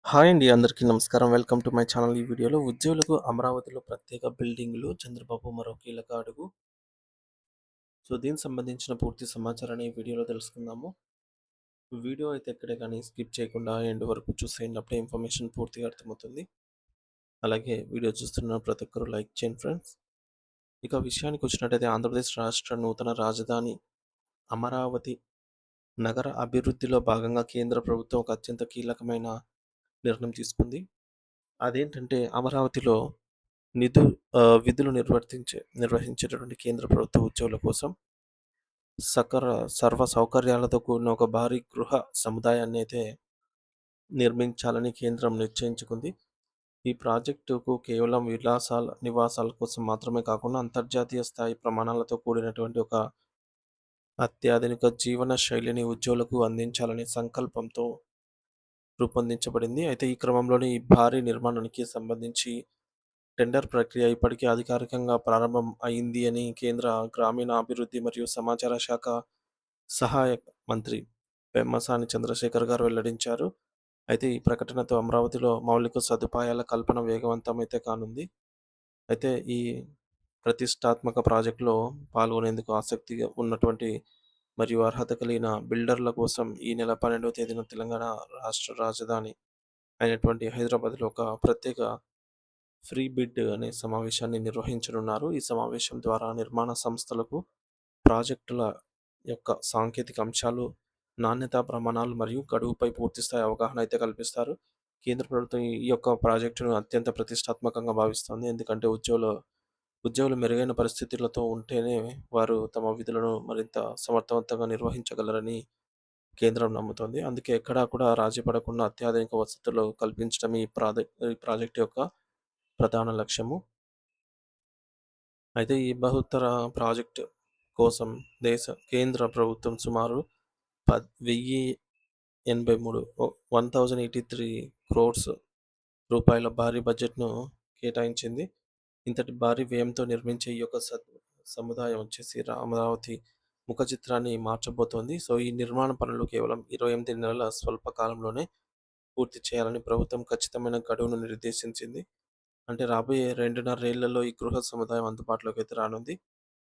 Hi అండి. అందరికీ నమస్కారం. Welcome to my channel. ఈ వీడియోలో ఉద్యోగులకు అమరావతిలో ప్రత్యేక బిల్డింగులు చంద్రబాబు మరో కీలక అడుగు. దీనికి సంబంధించిన పూర్తి సమాచారాన్ని ఈ వీడియోలో తెలుసుకుందాము. వీడియో అయితే ఎక్కడే కానీ స్కిప్ చేయకుండా ఎండ్ వరకు చూసేయండి. అప్పుడే ఇన్ఫర్మేషన్ పూర్తిగా అర్థమవుతుంది. అలాగే వీడియో చూస్తున్న ప్రతి ఒక్కరూ లైక్ చేయండి ఫ్రెండ్స్. ఇక విషయానికి వచ్చినట్టయితే ఆంధ్రప్రదేశ్ రాష్ట్ర నూతన రాజధాని అమరావతి నగర అభివృద్ధిలో భాగంగా కేంద్ర ప్రభుత్వం ఒక అత్యంత కీలకమైన నిర్ణయం తీసుకుంది. అదేంటంటే అమరావతిలో నిధు విధులు నిర్వహించేటటువంటి కేంద్ర ప్రభుత్వ ఉద్యోగుల కోసం సర్వ సౌకర్యాలతో కూడిన ఒక భారీ గృహ సముదాయాన్నయితే నిర్మించాలని కేంద్రం నిశ్చయించుకుంది. ఈ ప్రాజెక్టుకు కేవలం నివాసాల కోసం మాత్రమే కాకుండా అంతర్జాతీయ స్థాయి ప్రమాణాలతో కూడినటువంటి ఒక అత్యాధునిక జీవన శైలిని ఉద్యోగులకు అందించాలనే సంకల్పంతో రూపొందించబడింది. అయితే ఈ క్రమంలోనే ఈ భారీ నిర్మాణానికి సంబంధించి టెండర్ ప్రక్రియ ఇప్పటికే అధికారికంగా ప్రారంభం అయింది అని కేంద్ర గ్రామీణాభివృద్ధి మరియు సమాచార శాఖ సహాయ మంత్రి పెమ్మసాని చంద్రశేఖర్ గారు వెల్లడించారు. అయితే ఈ ప్రకటనతో అమరావతిలో మౌలిక సదుపాయాల కల్పన వేగవంతమైతే కానుంది. అయితే ఈ ప్రతిష్టాత్మక ప్రాజెక్టులో పాల్గొనేందుకు ఆసక్తిగా ఉన్నటువంటి మరియు అర్హత కలిగిన బిల్డర్ల కోసం ఈ నెల 12వ తేదీన తెలంగాణ రాష్ట్ర రాజధాని అయినటువంటి హైదరాబాద్లో ఒక ప్రత్యేక ఫ్రీ బిడ్ అనే సమావేశాన్ని నిర్వహించనున్నారు. ఈ సమావేశం ద్వారా నిర్మాణ సంస్థలకు ప్రాజెక్టుల యొక్క సాంకేతిక అంశాలు, నాణ్యతా ప్రమాణాలు మరియు గడువుపై పూర్తిస్థాయి అవగాహన అయితే కల్పిస్తారు. కేంద్ర ప్రభుత్వం ఈ యొక్క ప్రాజెక్టును అత్యంత ప్రతిష్టాత్మకంగా భావిస్తుంది. ఎందుకంటే ఉద్యోగులు మెరుగైన పరిస్థితులతో ఉంటేనే వారు తమ విధులను మరింత సమర్థవంతంగా నిర్వహించగలరని కేంద్రం నమ్ముతోంది. అందుకే ఎక్కడా కూడా రాజీ పడకుండా అత్యాధునిక వసతులు కల్పించడం ఈ ప్రాజెక్ట్ యొక్క ప్రధాన లక్ష్యము. అయితే ఈ బహుత్తర ప్రాజెక్ట్ కోసం కేంద్ర ప్రభుత్వం సుమారు 1083 క్రోర్స్ రూపాయల భారీ బడ్జెట్‌ను కేటాయించింది. ఇంతటి భారీ వ్యయంతో నిర్మించే ఈ యొక్క సముదాయం వచ్చేసి అమరావతి ముఖ చిత్రాన్ని మార్చబోతోంది. ఈ నిర్మాణ పనులు కేవలం 28 నెలల స్వల్ప కాలంలోనే పూర్తి చేయాలని ప్రభుత్వం ఖచ్చితమైన గడువును నిర్దేశించింది. అంటే రాబోయే 2.5 ఏళ్లలో ఈ గృహ సముదాయం అందుబాటులోకి అయితే రానుంది.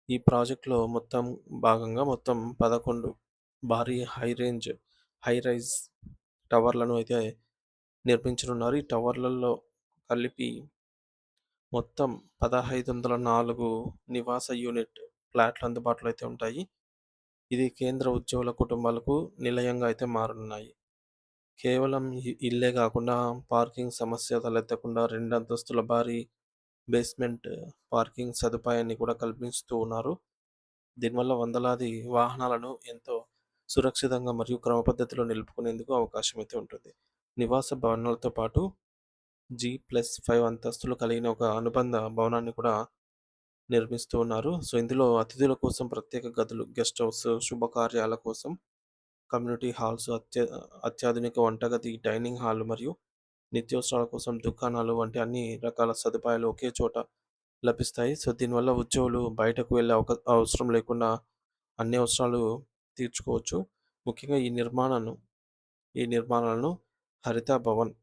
ఈ ప్రాజెక్ట్‌లో మొత్తం 11 భారీ హై రైజ్ టవర్లను అయితే నిర్మించనున్నారు. ఈ టవర్లలో కలిపి మొత్తం 1504 నివాస యూనిట్ ఫ్లాట్లు అందుబాటులో అయితే ఉంటాయి. ఇది కేంద్ర ఉద్యోగుల కుటుంబాలకు నిలయంగా అయితే మారనున్నాయి. కేవలం ఇల్లే కాకుండా పార్కింగ్ సమస్య తలెత్తకుండా 2 అంతస్తుల భారీ బేస్మెంట్ పార్కింగ్ సదుపాయాన్ని కూడా కల్పిస్తూ ఉన్నారు. దీనివల్ల వందలాది వాహనాలను ఎంతో సురక్షితంగా మరియు క్రమ పద్ధతిలో నిలుపుకునేందుకు అవకాశం అయితే ఉంటుంది. నివాస భవనాలతో పాటు G+5 అంతస్తులు కలిగిన ఒక అనుబంధ భవనాన్ని కూడా నిర్మిస్తూ ఉన్నారు. ఇందులో అతిథుల కోసం ప్రత్యేక గదులు, గెస్ట్ హౌస్, శుభకార్యాల కోసం కమ్యూనిటీ హాల్స్, అత్యాధునిక వంటగది, డైనింగ్ హాల్ మరియు నిత్యావసరాల కోసం దుకాణాలు వంటి అన్ని రకాల సదుపాయాలు ఒకే చోట లభిస్తాయి. దీనివల్ల ఉద్యోగులు బయటకు వెళ్ళే అవసరం లేకుండా అన్ని అవసరాలు తీర్చుకోవచ్చు. ముఖ్యంగా ఈ నిర్మాణాలను హరిత భవన్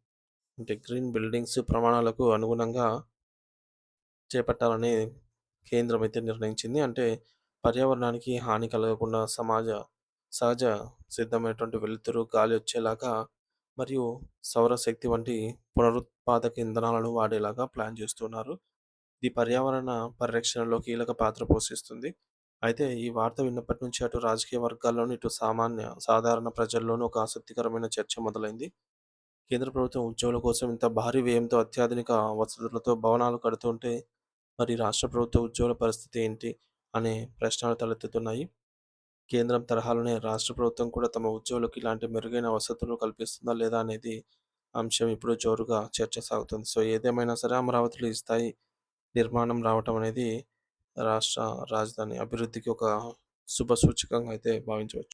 అంటే గ్రీన్ బిల్డింగ్స్ ప్రమాణాలకు అనుగుణంగా చేపట్టాలని కేంద్రం అయితే నిర్ణయించింది. అంటే పర్యావరణానికి హాని కలగకుండా సహజ సిద్ధమైనటువంటి వెలుతురు, గాలి వచ్చేలాగా మరియు సౌరశక్తి వంటి పునరుత్పాదక ఇంధనాలను వాడేలాగా ప్లాన్ చేస్తున్నారు. ఇది పర్యావరణ పరిరక్షణలో కీలక పాత్ర పోషిస్తుంది. అయితే ఈ వార్త విన్నప్పటి నుంచి అటు రాజకీయ వర్గాల్లోనూ, ఇటు సాధారణ ప్రజల్లోనూ ఒక ఆసక్తికరమైన చర్చ మొదలైంది. కేంద్ర ప్రభుత్వం ఉద్యోగుల కోసం ఇంత భారీ వ్యయంతో అత్యాధునిక వసతులతో భవనాలు కడుతుంటే మరి రాష్ట్ర ప్రభుత్వ ఉద్యోగుల పరిస్థితి ఏంటి అనే ప్రశ్నలు తలెత్తుతున్నాయి. కేంద్రం తరహాలోనే రాష్ట్ర ప్రభుత్వం కూడా తమ ఉద్యోగులకు ఇలాంటి మెరుగైన వసతులు కల్పిస్తుందా లేదా అనేది అంశం ఇప్పుడు జోరుగా చర్చ సాగుతుంది. ఏదేమైనా సరే అమరావతిలో ఈ స్థాయి నిర్మాణం రావటం అనేది రాష్ట్ర రాజధాని అభివృద్ధికి ఒక శుభ సూచకంగా అయితే భావించవచ్చు.